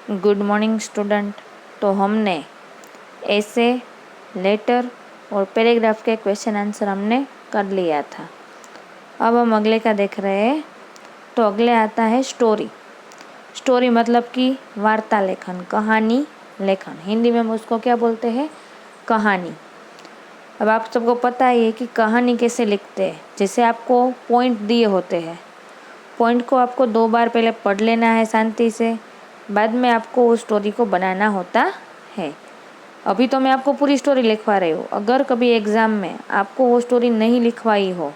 Good morning student. तो हमने ऐसे, लेटर और पैराग्राफ के क्वेश्चन आंसर हमने कर लिया था। अब हम अगले का देख रहे हैं। तो अगले आता है स्टोरी। स्टोरी मतलब कि वार्ता लेखन, कहानी लेखन। हिंदी में हम उसको क्या बोलते हैं? कहानी। अब आप सबको पता ही है कि कहानी कैसे लिखते हैं। जैसे आपको पॉइंट दिए होते हैं, पॉइंट को आपको 2 बार पहले पढ़ लेना है शांति से, बाद में आपको उस स्टोरी को बनाना होता है। अभी तो मैं आपको पूरी स्टोरी लिखवा रही हूँ। अगर कभी एग्ज़ाम में आपको वो स्टोरी नहीं लिखवाई हो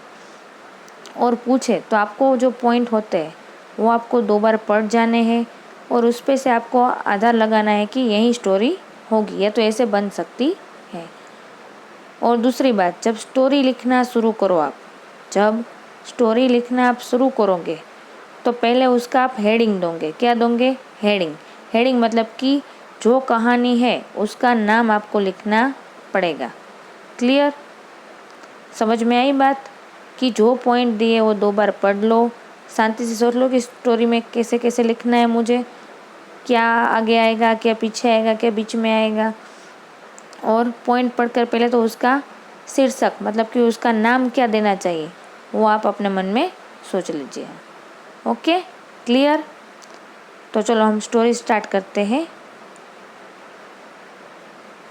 और पूछे तो आपको जो पॉइंट होते हैं वो आपको 2 बार पढ़ जाने हैं और उस पे से आपको आधार लगाना है कि यही स्टोरी होगी, या तो ऐसे बन सकती है। और दूसरी बात, जब स्टोरी लिखना शुरू करो जब स्टोरी लिखना आप शुरू करोगे तो पहले उसका आप हेडिंग दोगे। क्या दोगे? हेडिंग। हेडिंग मतलब कि जो कहानी है उसका नाम आपको लिखना पड़ेगा। क्लियर? समझ में आई बात? कि जो पॉइंट दिए वो 2 बार पढ़ लो, शांति से सोच लो कि स्टोरी में कैसे कैसे लिखना है मुझे, क्या आगे आएगा, क्या पीछे आएगा, क्या बीच में आएगा। और पॉइंट पढ़कर पहले तो उसका शीर्षक मतलब कि उसका नाम क्या देना चाहिए वो आप अपने मन में सोच लीजिए। Okay, clear? तो चलो हम स्टोरी स्टार्ट करते हैं।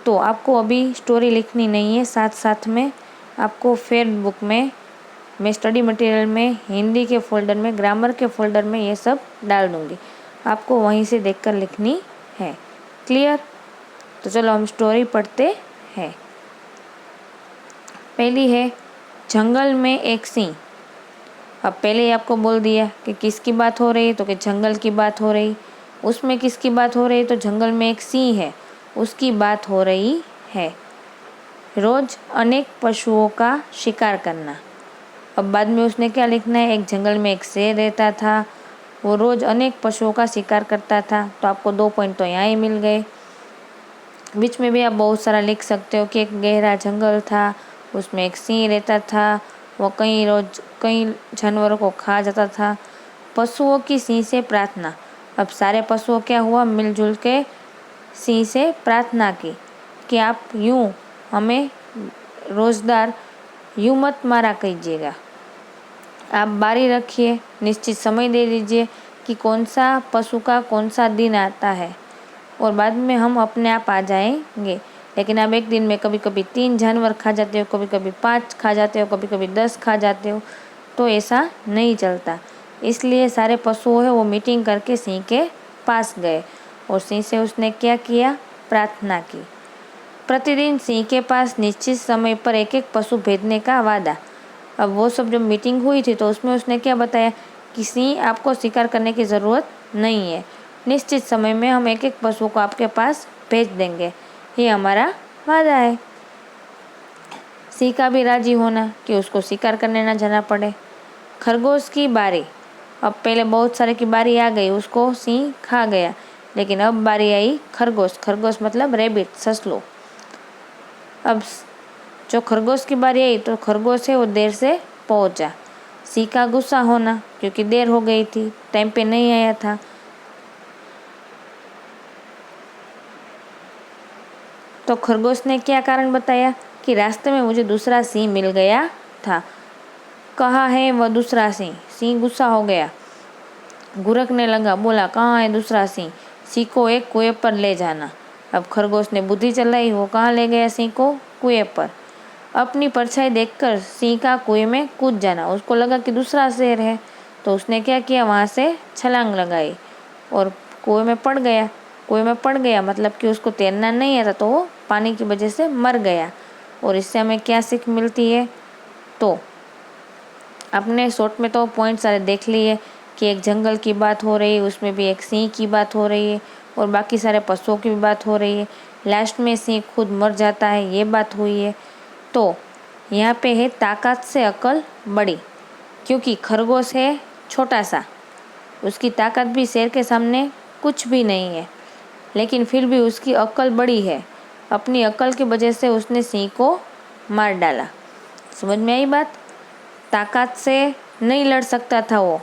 तो आपको अभी स्टोरी लिखनी नहीं है, साथ साथ में आपको फेयर बुक में, मैं स्टडी मटेरियल में, हिंदी के फोल्डर में, ग्रामर के फोल्डर में ये सब डाल दूँगी। आपको वहीं से देखकर लिखनी है। क्लियर? तो चलो हम स्टोरी पढ़ते हैं। पहली है, जंगल में एक सिंह। अब पहले ही आपको बोल दिया कि किसकी बात हो रही है, तो कि जंगल की बात हो रही। उसमें किसकी बात हो रही? तो जंगल में एक सिंह है, उसकी बात हो रही है। रोज अनेक पशुओं का शिकार करना। अब बाद में उसने क्या लिखना है? एक जंगल में एक शेर रहता था, वो रोज अनेक पशुओं का शिकार करता था। तो आपको 2 पॉइंट तो यहाँ ही मिल गए। बीच में भी आप बहुत सारा लिख सकते हो कि एक गहरा जंगल था, उसमें एक सिंह रहता था, वो कई जानवरों को खा जाता था। पशुओं की सिंह से प्रार्थना। अब सारे पशुओं क्या हुआ? मिलजुल के सिंह से प्रार्थना की कि आप यूँ हमें रोज़गार यूँ मत मारा कीजिएगा, आप बारी रखिए, निश्चित समय दे दीजिए कि कौन सा पशु का कौन सा दिन आता है, और बाद में हम अपने आप आ जाएंगे। लेकिन आप एक दिन में कभी कभी 3 जानवर खा जाते हो, कभी कभी 5 खा जाते हो, कभी कभी 10 खा जाते हो, तो ऐसा नहीं चलता। इसलिए सारे पशुओं है वो मीटिंग करके सिंह के पास गए और सिंह से उसने क्या किया? प्रार्थना की। प्रतिदिन सिंह के पास निश्चित समय पर एक एक पशु भेजने का वादा। अब वो सब जो मीटिंग हुई थी तो उसमें उसने क्या बताया कि सिंह, आपको शिकार करने की ज़रूरत नहीं है, निश्चित समय में हम एक एक पशु को आपके पास भेज देंगे, ये हमारा वादा है। सिंह का भी राजी होना कि उसको शिकार करने ना जाना पड़े। खरगोश की बारी। अब पहले बहुत सारे की बारी आ गई, उसको सिंह खा गया, लेकिन अब बारी आई खरगोश। खरगोश मतलब रेबिट, ससलो। अब जो खरगोश की बारी आई तो खरगोश है वो देर से पहुंचा। सिंह का गुस्सा होना क्योंकि देर हो गई थी, टाइम पे नहीं आया था। तो खरगोश ने क्या कारण बताया कि रास्ते में मुझे दूसरा सिंह मिल गया था। कहाँ है वह दूसरा सिंह? सिंह गुस्सा हो गया, गुरकने लगा, बोला कहाँ है दूसरा सिंह? सिंह को एक कुएं पर ले जाना। अब खरगोश ने बुद्धि चलाई, वो कहाँ ले गया सिंह को? कुएं पर। अपनी परछाई देखकर सिंह का कुएं में कूद जाना। उसको लगा कि दूसरा शेर है, तो उसने क्या किया? वहाँ से छलांग लगाई और कुएं में पड़ गया। कुएं में पड़ गया मतलब कि उसको तैरना नहीं आता, तो वो पानी की वजह से मर गया। और इससे हमें क्या सीख मिलती है? तो अपने शॉर्ट में तो पॉइंट सारे देख लिए कि एक जंगल की बात हो रही है, उसमें भी एक सिंह की बात हो रही है और बाकी सारे पशुओं की भी बात हो रही है। लास्ट में सिंह खुद मर जाता है, ये बात हुई है। तो यहाँ पे है ताकत से अकल बड़ी, क्योंकि खरगोश है छोटा सा, उसकी ताकत भी शेर के सामने कुछ भी नहीं है, लेकिन फिर भी उसकी अकल बड़ी है। अपनी अकल की वजह से उसने सिंह को मार डाला। समझ में आई बात? ताकत से नहीं लड़ सकता था वो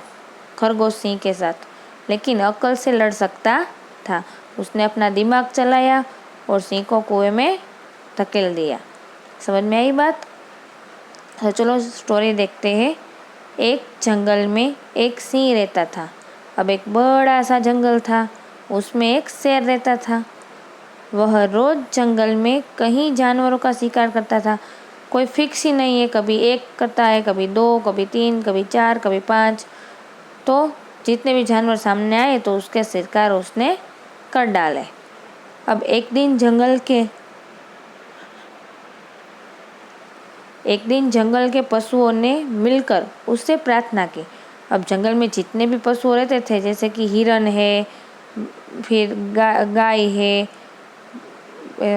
खरगोश सिंह के साथ, लेकिन अकल से लड़ सकता था। उसने अपना दिमाग चलाया और सिंह को कुएं में धकेल दिया। समझ में आई बात? तो चलो स्टोरी देखते हैं। एक जंगल में एक सिंह रहता था। अब एक बड़ा सा जंगल था, उसमें एक शेर रहता था। वह रोज जंगल में कई जानवरों का शिकार करता था। कोई फिक्स ही नहीं है, कभी एक करता है, कभी दो, कभी तीन, कभी चार, कभी 5। तो जितने भी जानवर सामने आए तो उसके शिकार उसने कर डाले। अब एक दिन जंगल के पशुओं ने मिलकर उससे प्रार्थना की। अब जंगल में जितने भी पशु रहते थे, जैसे कि हिरन है, फिर गाय है,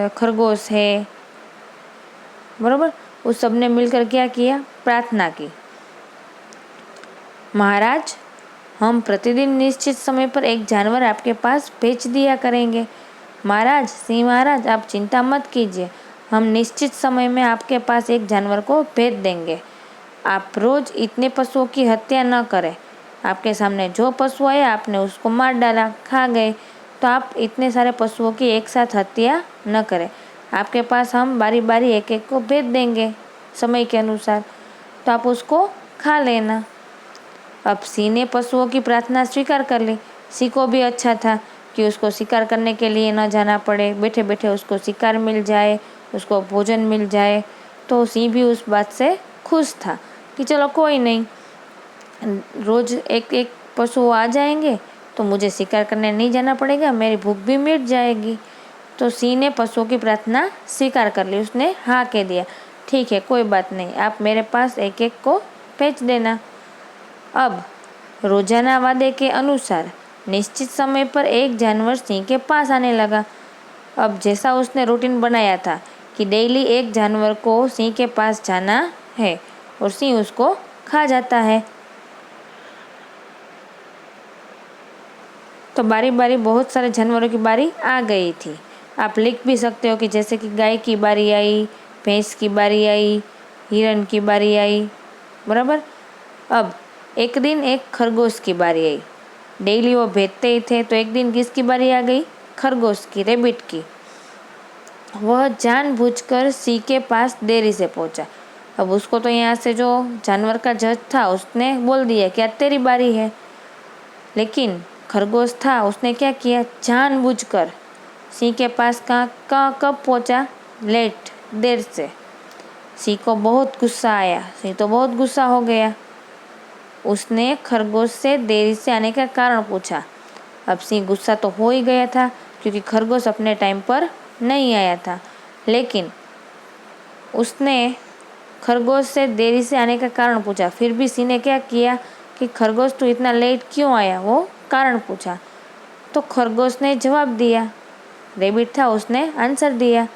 खरगोश है, बरोबर, उस सब ने मिलकर क्या किया? प्रार्थना की। महाराज, हम प्रतिदिन निश्चित समय पर एक जानवर आपके पास भेज दिया करेंगे। महाराज, सिंह महाराज, आप चिंता मत कीजिए, हम निश्चित समय में आपके पास एक जानवर को भेज देंगे। आप रोज इतने पशुओं की हत्या न करें। आपके सामने जो पशु आया आपने उसको मार डाला, खा गए, तो आप इतने सारे पशुओं की एक साथ हत्या न करें। आपके पास हम बारी बारी एक एक को भेज देंगे समय के अनुसार, तो आप उसको खा लेना। अब सिंह ने पशुओं की प्रार्थना स्वीकार कर ली। सिंह को भी अच्छा था कि उसको शिकार करने के लिए न जाना पड़े, बैठे बैठे उसको शिकार मिल जाए, उसको भोजन मिल जाए। तो सिंह भी उस बात से खुश था कि चलो कोई नहीं, रोज एक एक पशु आ जाएंगे तो मुझे शिकार करने नहीं जाना पड़ेगा, मेरी भूख भी मिट जाएगी। तो सिंह ने पशुओं की प्रार्थना स्वीकार कर ली। उसने हाँ कह दिया, ठीक है, कोई बात नहीं, आप मेरे पास एक एक को भेज देना। अब रोजाना वादे के अनुसार निश्चित समय पर एक जानवर सिंह के पास आने लगा। अब जैसा उसने रूटीन बनाया था कि डेली एक जानवर को सिंह के पास जाना है और सिंह उसको खा जाता है। तो बारी बारी बहुत सारे जानवरों की बारी आ गई थी। आप लिख भी सकते हो कि जैसे कि गाय की बारी आई, भैंस की बारी आई, हिरन की बारी आई, बराबर। अब एक दिन एक खरगोश की बारी आई। डेली वो भेजते ही थे, तो एक दिन किसकी बारी आ गई? खरगोश की, रेबिट की। वह जानबूझकर सिंह के पास देरी से पहुंचा। अब उसको तो यहाँ से जो जानवर का जज था उसने बोल दिया कि आज तेरी बारी है, लेकिन खरगोश था, उसने क्या किया? जानबूझकर सिंह के पास कब पहुंचा? लेट, देर से। सिंह को बहुत गुस्सा आया। सिंह तो बहुत गुस्सा हो गया। उसने खरगोश से देरी से आने का कारण पूछा। अब सिंह गुस्सा तो हो ही गया था क्योंकि खरगोश अपने टाइम पर नहीं आया था, लेकिन उसने खरगोश से देरी से आने का कारण पूछा। फिर भी सिंह ने क्या किया कि खरगोश तू इतना लेट क्यों आया, वो कारण पूछा। तो खरगोश ने जवाब दिया, रेबिट था, उसने आंसर दिया,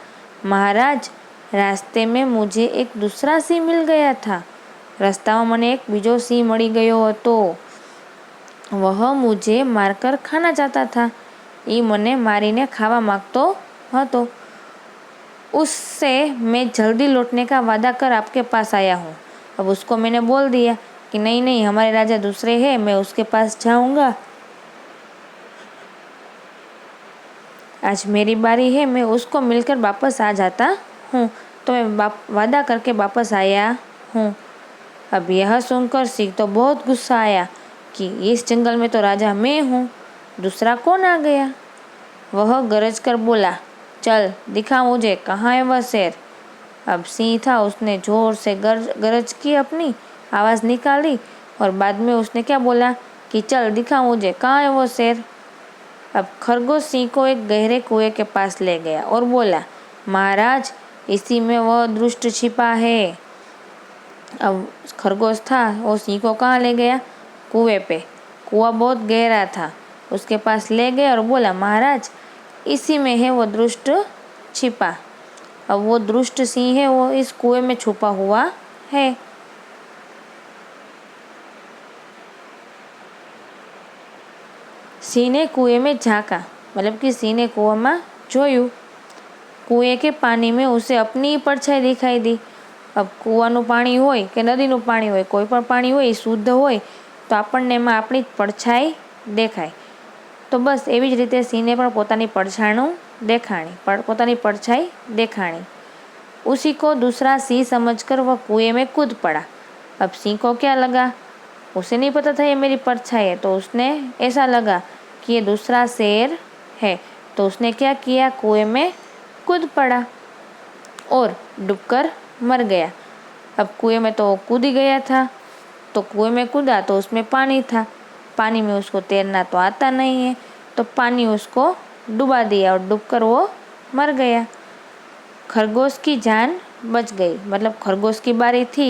महाराज, रास्ते में मुझे एक दूसरा सिंह मिल गया था। રસ્તામાં મને એક બીજો સિંહ મળી ગયો હતો। वह मुझे मारकर खाना चाहता था। ये मने मारीने खावा मांगतो હતો। उससे मैं जल्दी लौटने का वादा कर आपके पास आया हूँ। अब उसको मैंने बोल दिया कि नहीं नहीं, हमारे राजा दूसरे हैं, मैं उसके पास जाऊँगा, आज मेरी बारी है, मैं उसको मिलकर वापस आ जाता हूँ। तो मैं वादा करके वापस आया हूँ। अब यह सुनकर सिंह तो बहुत गुस्सा आया कि इस जंगल में तो राजा मैं हूँ, दूसरा कौन आ गया। वह गरज कर बोला, चल दिखा मुझे, कहाँ है वह शेर। अब सिंह था, उसने जोर से गरज की, अपनी आवाज़ निकाली और बाद में उसने क्या बोला कि चल दिखा मुझे, कहाँ है वो शेर। अब खरगोश सिंह को एक गहरे कुएं के पास ले गया और बोला, महाराज, इसी में वह दुष्ट छिपा है। अब खरगोश था, वो सिंह को कहाँ ले गया? कुएं पे। कुआं बहुत गहरा था, उसके पास ले गया और बोला, महाराज, इसी में है वो दुष्ट छिपा। अब वो दुष्ट सिंह है, वो इस कुएं में छुपा हुआ है। सिंह ने कुएं में झाँका, मतलब कि सिंह ने कुआं में જોયું। कुएं के पानी में उसे अपनी ही परछाई दिखाई दी। अब કૂવાનું પાણી હોય કે નદીનું પાણી હોય, કોઈ પણ પાણી હોય એ શુદ્ધ હોય તો આપણને એમાં આપણી જ પડછાઈ દેખાય। તો બસ એવી જ રીતે સિંહને પણ પોતાની પડછાઈ દેખાણી। उसी को दूसरा सिंह समझकर वह कुएं में कूद पड़ा। अब सिंह को क्या लगा, उसे नहीं पता था ये मेरी परछाई है, तो उसने ऐसा लगा कि ये दूसरा शेर है, तो उसने क्या किया, कुएं में कूद पड़ा और डूबकर मर गया। अब कुएं में तो कूद ही गया था, तो कुएं में कूदा तो उसमें पानी था, पानी में उसको तैरना तो आता नहीं है, तो पानी उसको डुबा दिया और डूबकर वो मर गया। खरगोश की जान बच गई, मतलब खरगोश की बारी थी,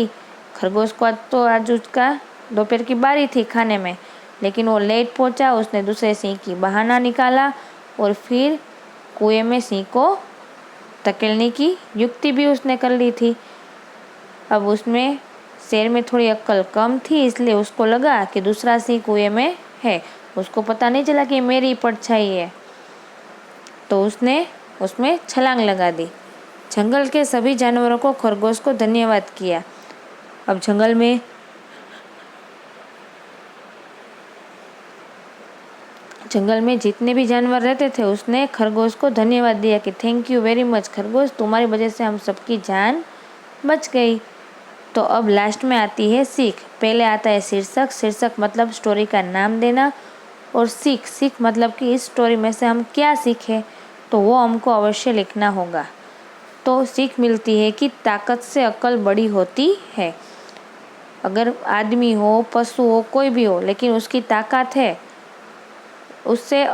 खरगोश को आज उसका दोपहर की बारी थी खाने में, लेकिन वो लेट पहुंचा, उसने दूसरे सिंह की बहाना निकाला और फिर कुएं में सिंह को धकेलने की युक्ति भी उसने कर ली थी। अब उसमें शेर में थोड़ी अक्ल कम थी, इसलिए उसको लगा कि दूसरा सिंह कुएं में है, उसको पता नहीं चला कि मेरी परछाई है, तो उसने उसमें छलांग लगा दी। जंगल के सभी जानवरों को खरगोश को धन्यवाद किया। अब जंगल में जितने भी जानवर रहते थे उसने खरगोश को धन्यवाद दिया कि थैंक यू वेरी मच खरगोश, तुम्हारी वजह से हम सबकी जान बच गई। तो अब लास्ट में आती है सीख। पहले आता है शीर्षक, शीर्षक मतलब स्टोरी का नाम देना, और सीख मतलब कि इस स्टोरी में से हम क्या सीखे, तो वो हमको अवश्य लिखना होगा। तो सीख मिलती है कि ताकत से अक्ल बड़ी होती है। अगर आदमी हो, पशु हो, कोई भी हो, लेकिन उसकी ताकत है, उससे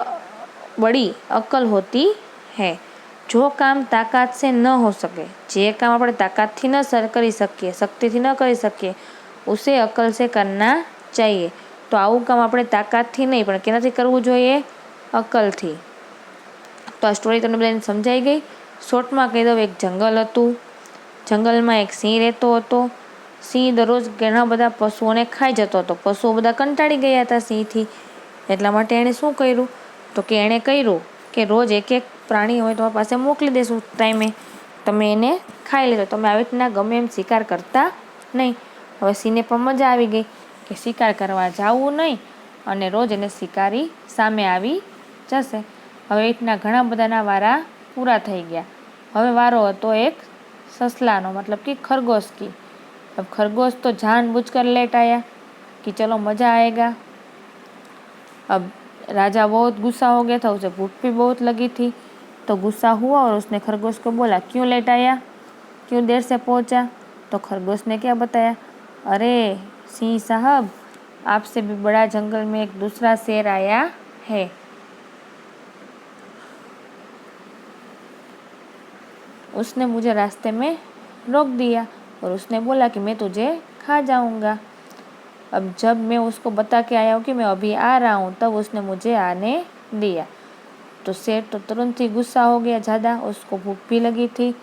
बड़ी अक्ल होती है। जो काम ताकत से न हो सके, जे काम આપણે તાકાતથી ન કરી શકીએ, શક્તિથી ન કરી શકીએ, ઉસે અકલ से करना चाहिए। તો આવું કામ આપણે તાકાતથી નહીં પણ કેનાથી કરવું જોઈએ, અકલથી। તો આ સ્ટોરી તમને બધાને સમજાઈ ગઈ। શોર્ટમાં કહી દઉં, એક જંગલ હતું, જંગલમાં એક સિંહ રહેતો હતો। સિંહ દરરોજ ઘણા બધા પશુઓને ખાઈ જતો હતો, પશુઓ બધા કંટાળી ગયા હતા સિંહથી, એટલા માટે એણે શું કર્યું, તો કે એણે કર્યું કે રોજ એક એક પ્રાણી હોય તમારી પાસે મોકલી દેશું ટાઈમે, તમે એને ખાઈ લેજો, તમે આવી રીતના ગમે એમ શિકાર કરતા નહીં। હવે સિંહને પણ મજા આવી ગઈ કે શિકાર કરવા જવું નહીં અને રોજ એને શિકારી સામે આવી જશે। હવે એ રીતના ઘણા બધાના વારા પૂરા થઈ ગયા। હવે વારો હતો એક સસલાનો, मतलब कि खरगोश की। अब खरगोश तो जानबूझकर लेट आया कि चलो मज़ा आएगा। अब राजा बहुत गुस्सा हो गया था, उसे भूख भी बहुत लगी थी, तो गुस्सा हुआ और उसने खरगोश को बोला, क्यों लेट आया, क्यों देर से पहुंचा। तो खरगोश ने क्या बताया, अरे सिंह साहब, आपसे भी बड़ा जंगल में एक दूसरा शेर आया है, उसने मुझे रास्ते में रोक दिया और उसने बोला कि मैं तुझे खा जाऊंगा। अब जब मैं उसको बता के आया हूँ कि मैं अभी आ रहा हूँ, तब उसने मुझे आने दिया। तो शेर तो तुरंत ही गुस्सा हो गया ज़्यादा, उसको भूख भी लगी थी,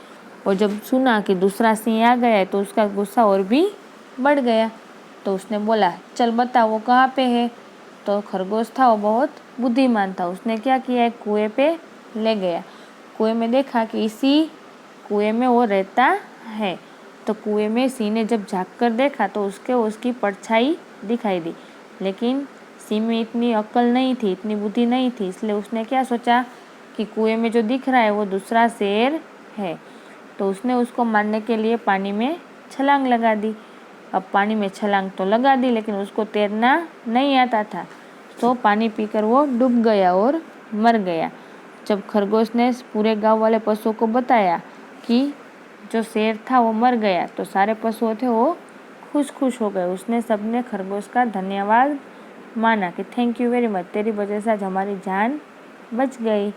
और जब सुना कि दूसरा सिंह आ गया है तो उसका गुस्सा और भी बढ़ गया। तो उसने बोला, चल बता वो कहाँ पे है। तो खरगोश था वो बहुत बुद्धिमान था, उसने क्या किया, एक कुएं पे ले गया। कुएं में देखा कि इसी कुएं में वो रहता है। तो कुएं में सिंह ने जब झाँक कर देखा तो उसकी परछाई दिखाई दी, लेकिन सिंह में इतनी अक्ल नहीं थी, इतनी बुद्धि नहीं थी, इसलिए उसने क्या सोचा कि कुएं में जो दिख रहा है वो दूसरा शेर है। तो उसने उसको मारने के लिए पानी में छलांग लगा दी। अब पानी में छलांग तो लगा दी, लेकिन उसको तैरना नहीं आता था, तो पानी पीकर वो डूब गया और मर गया। जब खरगोश ने पूरे गांव वाले पशुओं को बताया कि जो शेर था वो मर गया, तो सारे पशुओं थे वो खुश हो गए। उसने सबने खरगोश का धन्यवाद माना कि थैंक यू वेरी मच, तेरी वजह से आज हमारी जान बच गई।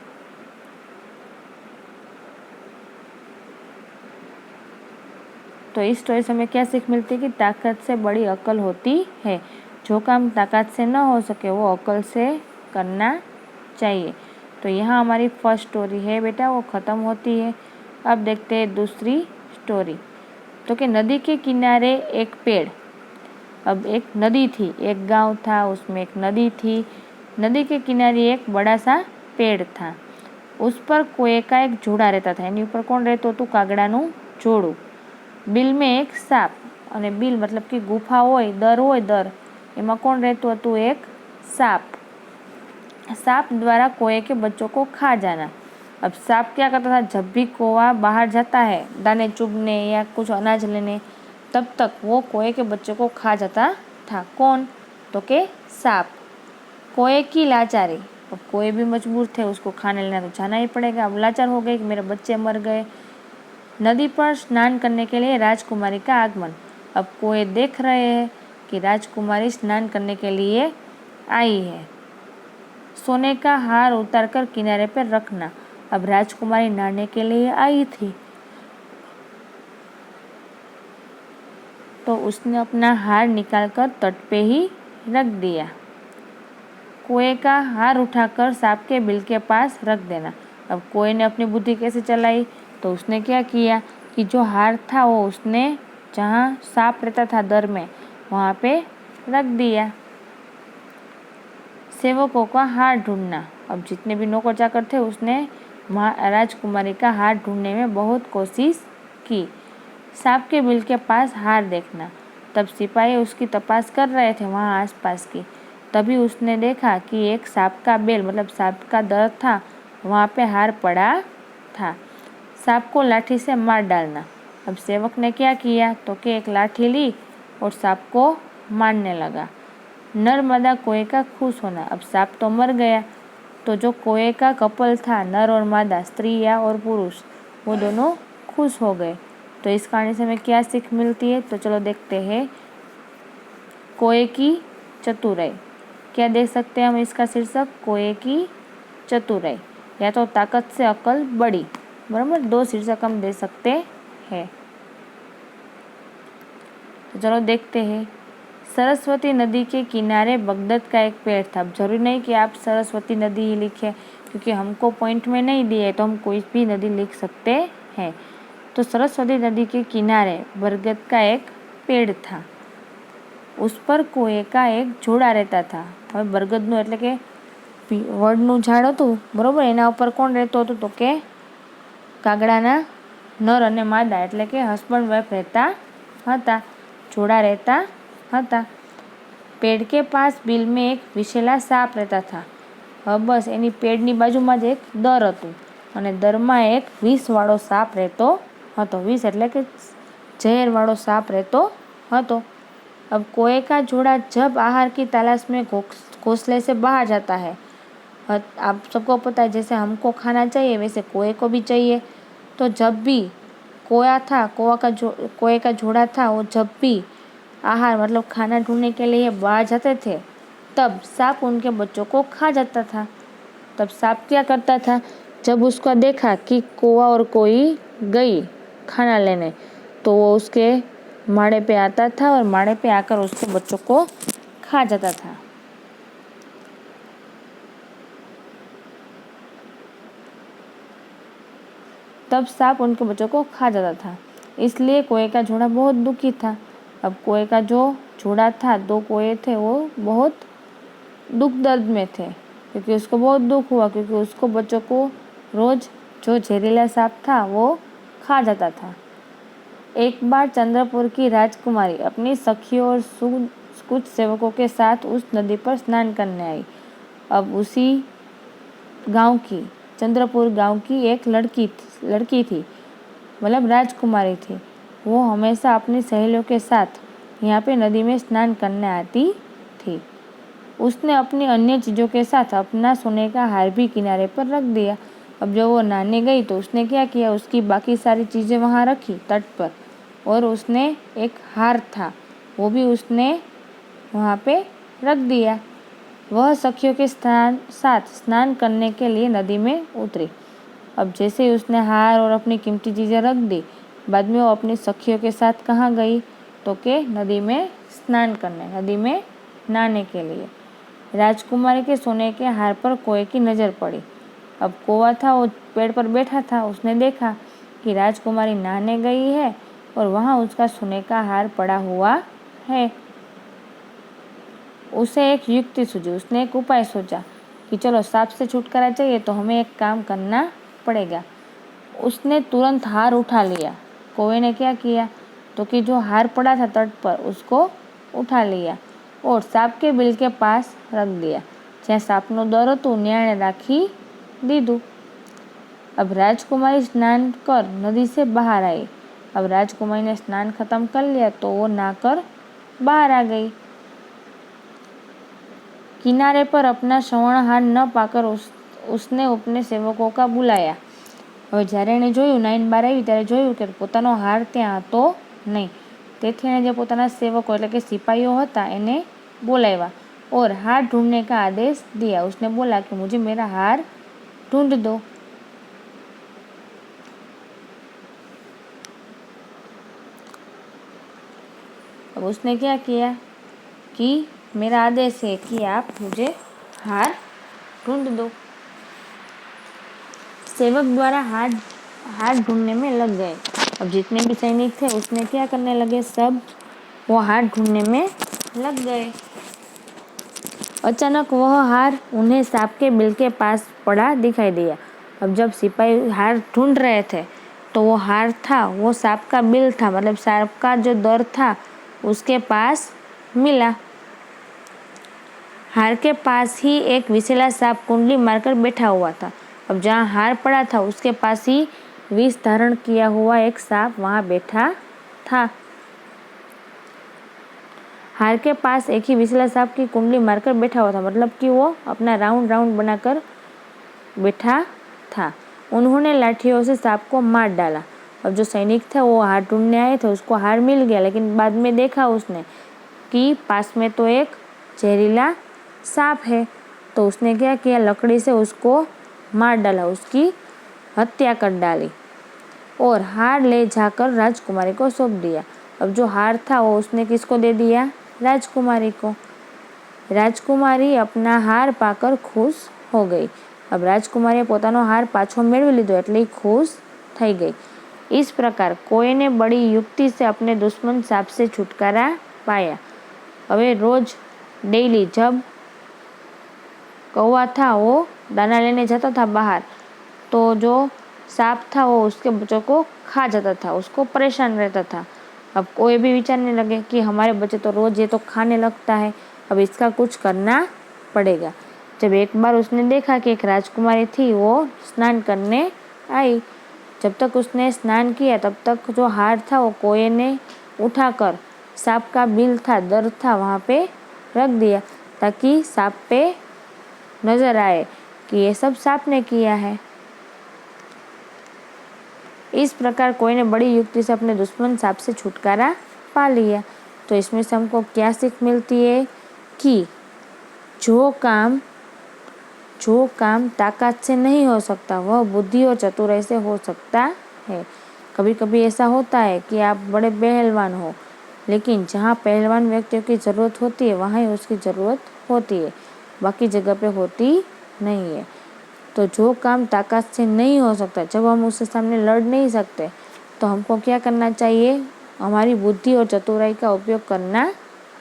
तो इस स्टोरी से हमें क्या सीख मिलती है कि ताकत से बड़ी अक्ल होती है। जो काम ताकत से न हो सके वो अक्ल से करना चाहिए। तो यहाँ हमारी फर्स्ट स्टोरी है बेटा वो ख़त्म होती है। अब देखते हैं दूसरी स्टोरी। तो कि नदी के किनारे एक पेड़। अब एक नदी थी, एक गांव था, उसमें एक नदी थी, नदी के किनारे एक बड़ा सा पेड़ था। उस पर कोए का एक जोड़ा रहता था, एनी ऊपर कोण रहतो तो कागड़ाનું જોડું। बिल में एक साप, અને बिल मतलब कि गुफा होय, दर एमां कोण રહેતું હતું, एक साप। सांप द्वारा कौए के बच्चों को खा जाना। अब सांप क्या करता था, जब भी कौवा बाहर जाता है दाने चुभने या कुछ अनाज लेने, तब तक वो कौए के बच्चों को खा जाता था। कौन? तो के सांप। कौए की लाचारी, अब कौए भी मजबूर थे, उसको खाने लेना तो जाना ही पड़ेगा। अब लाचार हो गए कि मेरे बच्चे मर गए। नदी पर स्नान करने के लिए राजकुमारी का आगमन। अब कौए देख रहे हैं कि राजकुमारी स्नान करने के लिए आई है। सोने का हार उतारकर किनारे पर रखना। अब राजकुमारी नहाने के लिए आई थी, तो उसने अपना हार निकालकर तट पे ही रख दिया। कौए का हार उठाकर सांप के बिल के पास रख देना। अब कौए ने अपनी बुद्धि कैसे चलाई, तो उसने क्या किया कि जो हार था वो उसने जहाँ सांप रहता था दर में, वहाँ पे रख दिया। सेवकों का हार ढूंढना। अब जितने भी नौकर चाकर थे उसने राजकुमारी का हार ढूंढने में बहुत कोशिश की। सांप के बिल के पास हार देखना। तब सिपाही उसकी तपास कर रहे थे वहाँ आसपास की। तभी उसने देखा कि एक सांप का बेल मतलब सांप का दर था, वहाँ पे हार पड़ा था। सांप को लाठी से मार डालना। अब सेवक ने क्या किया तो कि एक लाठी ली और सांप को मारने लगा। नर मादा कौए का खुश होना। अब सांप तो मर गया, तो जो कौए का कपल था, नर और मादा, स्त्री या और पुरुष, वो दोनों खुश हो गए। तो इस कहानी से हमें क्या सीख मिलती है, तो चलो देखते हैं। कौए की चतुराई। क्या देख सकते हैं हम इसका शीर्षक, कौए की चतुराई, या तो ताकत से अकल बड़ी। बराबर, दो शीर्षक हम दे सकते हैं। तो चलो देखते हैं। सरस्वती नदी के किनारे बगदद का एक पेड़ था। अब जरूरी नहीं कि आप सरस्वती नदी ही लिखें, क्योंकि हमको पॉइंट में नहीं दिए है, तो हम कोई भी नदी लिख सकते हैं। तो सरस्वती नदी के किनारे बरगद का एक पेड़ था। उस पर कौए का एक જોડા રહેતા था। હવે બરગદનું એટલે કે વડનું ઝાડ હતું, બરાબર, એના ઉપર કોણ રહેતું હતું તો કે કાગડાના નર અને માદા એટલે કે હસબન્ડ વાઈફ રહેતા હતા, જોડા રહેતા હતા। पेड़ के पास बिल में एक विशेला सांप रहता था। હવે બસ એની પેડની બાજુમાં જ એક દર હતું અને દરમાં એક વિષવાળો સાપ રહેતો હતો। વિષ એટલે કે ઝેરવાળો સાપ રહેતો હતો। अब कौए का जोड़ा जब आहार की तलाश में घोंसले से बाहर जाता है, आप सबको पता है जैसे हमको खाना चाहिए वैसे कौए को भी चाहिए। तो जब भी कौए का जोड़ा था, वो जब भी आहार मतलब खाना ढूंढने के लिए बाहर जाते थे, तब सांप उनके बच्चों को खा जाता था। तब सांप क्या करता था, जब उसको देखा कि कौवा और कोई गई खाना लेने, तो वो उसके माड़े पे आता था और माड़े पे आकर उसके बच्चों को खा जाता था। तब सांप उनके बच्चों को खा जाता था, इसलिए कौए का जोड़ा बहुत दुखी था। अब कौए का जो जोड़ा था, दो कौए थे, वो बहुत दुख दर्द में थे, क्योंकि उसको बहुत दुख हुआ, क्योंकि उसको बच्चों को रोज जो जहरीला सांप था वो खा जाता था। एक बार चंद्रपुर की राजकुमारी अपनी सखियों और कुछ सेवकों के साथ उस नदी पर स्नान करने आई। अब उसी गांव की, चंद्रपुर गांव की एक लड़की थी, मतलब राजकुमारी थी। वो हमेशा अपनी सहेलियों के साथ यहाँ पे नदी में स्नान करने आती थी। उसने अपनी अन्य चीज़ों के साथ अपना सोने का हार भी किनारे पर रख दिया। अब जब वो नहाने गई तो उसने क्या किया, उसकी बाकी सारी चीज़ें वहाँ रखी तट पर, और उसने एक हार था वो भी उसने वहाँ पे रख दिया। वह सखियों के साथ स्नान करने के लिए नदी में उतरी। अब जैसे ही उसने हार और अपनी कीमती चीज़ें रख दी, बाद में वो अपनी सखियों के साथ कहाँ गई तो के नदी में स्नान करने, नदी में नहाने के लिए। राजकुमारी के सोने के हार पर कौए की नज़र पड़ी। अब कौवा था, वो पेड़ पर बैठा था। उसने देखा कि राजकुमारी नहाने गई है और वहाँ उसका सोने का हार पड़ा हुआ है। उसे एक युक्ति सूझी। उसने एक उपाय सोचा कि चलो सांप से छुटकारा चाहिए तो हमें एक काम करना पड़ेगा। उसने तुरंत हार उठा लिया। कौवे ने क्या किया तो कि जो हार पड़ा था तट पर उसको उठा लिया और सांप के बिल के पास रख दिया। જ્યાં સાપનો દર હતો ત્યાં એણે રાખી દીધું। अब राजकुमारी स्नान कर नदी से बाहर आई। अब राजकुमारी ने स्नान खत्म कर लिया तो वो नहाकर बाहर आ गई। किनारे पर अपना स्वर्ण हार न पाकर उसने अपने सेवकों का बुलाया। હવે જ્યારે એણે જોયું, નાઈન બહાર આવી ત્યારે જોયું કે પોતાનો હાર ત્યાં હતો નહીં, તેથી એણે જે પોતાના સેવકો એટલે કે સિપાહીઓ હતા એને બોલાવ્યા और हार ढूंढने का आदेश दिया। उसने बोला कि मुझे मेरा हार ढूंढ दो। अब उसने क्या किया कि मेरा आदेश है कि आप मुझे हार ढूंढ दो। सेवक द्वारा हार ढूंढने में लग गए। अब जितने भी सैनिक थे उसने क्या करने लगे, सब वो हार ढूंढने में लग गए। अचानक वह हार उन्हें सांप के बिल के पास पड़ा दिखाई दिया। अब जब सिपाही हार ढूंढ रहे थे तो वो हार था, वो सांप का बिल था, मतलब सांप का जो दर था उसके पास मिला। हार के पास ही एक विषैला सांप कुंडली मारकर बैठा हुआ था। अब जहाँ हार पड़ा था उसके पास ही विष धारण किया हुआ एक सांप वहाँ बैठा था। हार के पास एक ही विषैला सांप की कुंडली मारकर बैठा हुआ था, मतलब कि वो अपना राउंड राउंड बनाकर बैठा था। उन्होंने लाठियों से सांप को मार डाला। अब जो सैनिक थे वो हार ढूंढने आए थे, उसको हार मिल गया, लेकिन बाद में देखा उसने कि पास में तो एक जहरीला सांप है, तो उसने क्या किया, लकड़ी से उसको मार डाला, उसकी हत्या कर डाली और हार ले जाकर राजकुमारी को सौंप दिया। अब जो हार था वो उसने किसको दे दिया, राजकुमारी को। राजकुमारी अपना हार पाकर खुश हो गई। अब राजकुमारीએ પોતાનો હાર પાછો મેળવી લીધો એટલે खुश થઈ ગઈ। इस प्रकार कोई ने बड़ी युक्ति से अपने दुश्मन सांप से छुटकारा पाया। હવે रोज डेली जब कौवा था वो दाना लेने जाता था बाहर, तो जो सांप था वो उसके बच्चों को खा जाता था, उसको परेशान रहता था। अब कोई भी विचारने लगे कि हमारे बच्चे तो रोज ये तो खाने लगता है, अब इसका कुछ करना पड़ेगा। जब एक बार उसने देखा कि एक राजकुमारी थी वो स्नान करने आई। जब तक उसने स्नान किया तब तक जो हार था वो कोई ने उठाकर सांप का बिल था, दर था, वहाँ पे रख दिया ताकि सांप पे नजर आए कि ये सब सांप ने किया है। इस प्रकार कोई ने बड़ी युक्ति से अपने दुश्मन सांप से छुटकारा पा लिया। तो इसमें से हमको क्या सीख मिलती है कि जो काम ताकत से नहीं हो सकता वह बुद्धि और चतुराई से हो सकता है। कभी कभी ऐसा होता है कि आप बड़े पहलवान हो, लेकिन जहाँ पहलवान व्यक्तियों की ज़रूरत होती है वहाँ ही उसकी ज़रूरत होती है, बाकी जगह पे होती नहीं है। तो जो काम ताकत से नहीं हो सकता, जब हम उसके सामने लड़ नहीं सकते, तो हमको क्या करना चाहिए, हमारी बुद्धि और चतुराई का उपयोग करना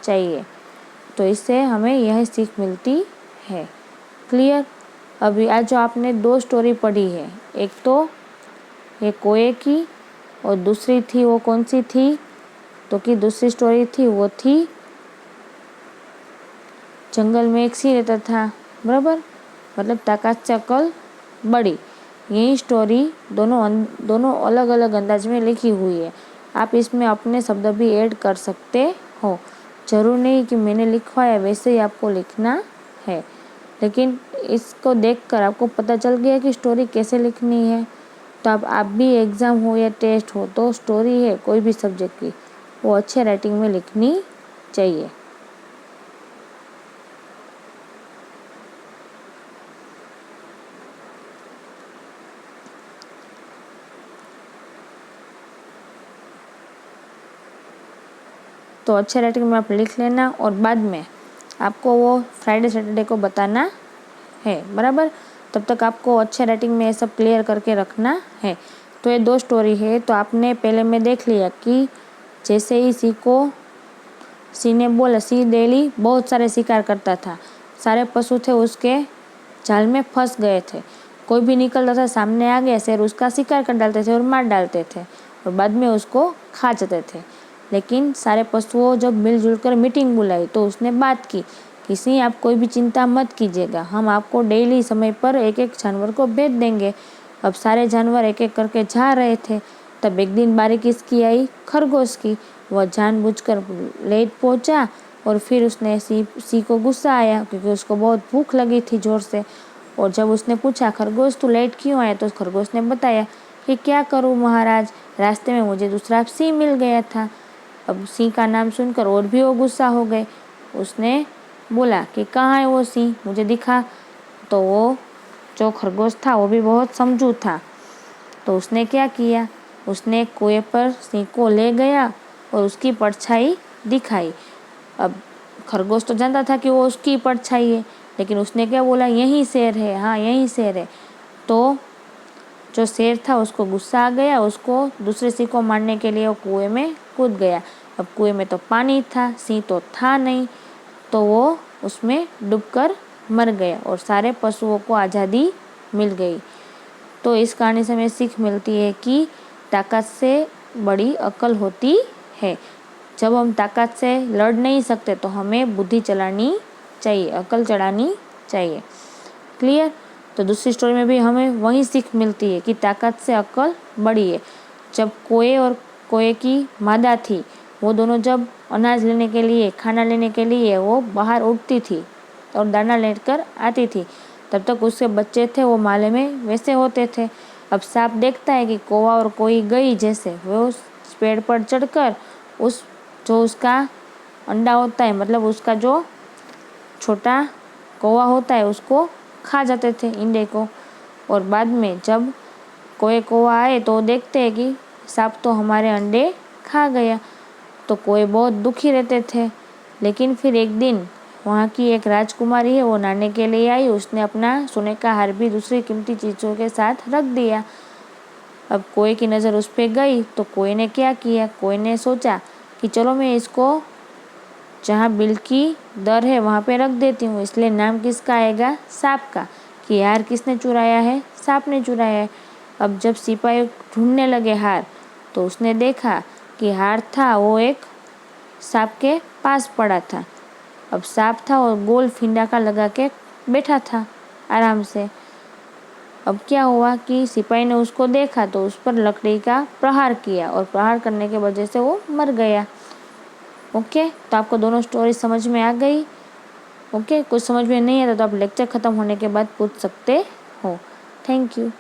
चाहिए। तो इससे हमें यह सीख मिलती है। क्लियर। अभी आज जो आपने दो स्टोरी पढ़ी है, एक तो ये कोए की और दूसरी थी वो कौन सी थी, तो कि दूसरी स्टोरी थी वो थी जंगल में एक सिंह रहता था, बराबर, मतलब ताकत से अकल बड़ी। यही स्टोरी दोनों अलग अलग अंदाज में लिखी हुई है। आप इसमें अपने शब्द भी ऐड कर सकते हो, जरूर नहीं कि मैंने लिखवाया वैसे ही आपको लिखना है। लेकिन इसको देखकर आपको पता चल गया कि स्टोरी कैसे लिखनी है। तो अब आप भी एग्ज़ाम हो या टेस्ट हो तो स्टोरी है कोई भी सब्जेक्ट की, वो अच्छे राइटिंग में लिखनी चाहिए। तो अच्छे राइटिंग में आप लिख लेना और बाद में आपको वो फ्राइडे सैटरडे को बताना है, बराबर। तब तक आपको अच्छे राइटिंग में ये सब क्लियर करके रखना है। तो ये दो स्टोरी है। तो आपने पहले में देख लिया कि जैसे ही सिंह ने बोला, सिंह डेली बहुत सारे शिकार करता था, सारे पशु थे उसके जाल में फंस गए थे, कोई भी निकलता था सामने आ गया, शेर उसका शिकार कर डालते थे और मार डालते थे और बाद में उसको खा जाते थे। लेकिन सारे पशुओं जब मिलजुल कर मीटिंग बुलाई तो उसने बात की कि सिंह आप कोई भी चिंता मत कीजिएगा, हम आपको डेली समय पर एक एक जानवर को भेज देंगे। अब सारे जानवर एक एक करके जा रहे थे। तब एक दिन बारी किसकी आई? खरगोश की। वह जानबूझकर लेट पहुंचा और फिर उसने सिंह को गुस्सा आया क्योंकि उसको बहुत भूख लगी थी ज़ोर से। और जब उसने पूछा खरगोश तू लेट क्यों आया, तो खरगोश ने बताया कि क्या करूं महाराज, रास्ते में मुझे दूसरा सिंह मिल गया था। अब सिंह का नाम सुनकर और भी वो गुस्सा हो गए। उसने बोला कि कहाँ है वो सिंह, मुझे दिखा। तो वो जो खरगोश था वो भी बहुत समझू था। तो उसने क्या किया, उसने कुएं पर सिंह को ले गया और उसकी परछाई दिखाई। अब खरगोश तो जानता था कि वो उसकी परछाई है, लेकिन उसने क्या बोला, यही शेर है, हाँ यही शेर है। तो जो शेर था उसको गुस्सा आ गया, उसको दूसरे सिंह को मारने के लिए वो कुएं में कूद गया। अब कुएं में तो पानी था, सिंह तो था नहीं, तो वो उसमें डूबकर मर गया और सारे पशुओं को आज़ादी मिल गई। तो इस कहानी से हमें सीख मिलती है कि ताकत से बड़ी अक्ल होती है। जब हम ताकत से लड़ नहीं सकते तो हमें बुद्धि चलानी चाहिए, अक्ल चढ़ानी चाहिए। क्लियर? तो दूसरी स्टोरी में भी हमें वही सीख मिलती है कि ताकत से अक्ल बड़ी है। जब कोए और कोए की मादा थी, वो दोनों जब अनाज लेने के लिए, खाना लेने के लिए वो बाहर उठती थी और दाना लेकर आती थी, तब तक उसके बच्चे थे वो माले में वैसे होते थे। अब सांप देखता है कि कौवा और कोई गई जैसे, वो उस पेड़ पर चढ़कर उस जो उसका अंडा होता है, मतलब उसका जो छोटा कौवा होता है, उसको खा जाते थे इंडे को। और बाद में जब कोई कौवा आए तो देखते हैं कि सांप तो हमारे अंडे खा गया। तो कोई बहुत दुखी रहते थे। लेकिन फिर एक दिन वहाँ की एक राजकुमारी है, वो नहाने के लिए आई। उसने अपना सोने का हार भी दूसरी कीमती चीज़ों के साथ रख दिया। अब कोई की नज़र उस पर गई तो कोई ने क्या किया, कोई ने सोचा कि चलो मैं इसको जहाँ बिल की दर है वहाँ पे रख देती हूँ, इसलिए नाम किसका आएगा? सांप का, कि हार किसने चुराया है? सांप ने चुराया है। अब जब सिपाही ढूंढने लगे हार, तो उसने देखा कि हार था वो एक सांप के पास पड़ा था। अब सांप था और गोल फींडा का लगा के बैठा था आराम से। अब क्या हुआ कि सिपाही ने उसको देखा तो उस पर लकड़ी का प्रहार किया और प्रहार करने के वजह से वो मर गया। ओके, तो आपको दोनों स्टोरी समझ में आ गई। ओके, कुछ समझ में नहीं आता तो आप लेक्चर ख़त्म होने के बाद पूछ सकते हो। Thank you.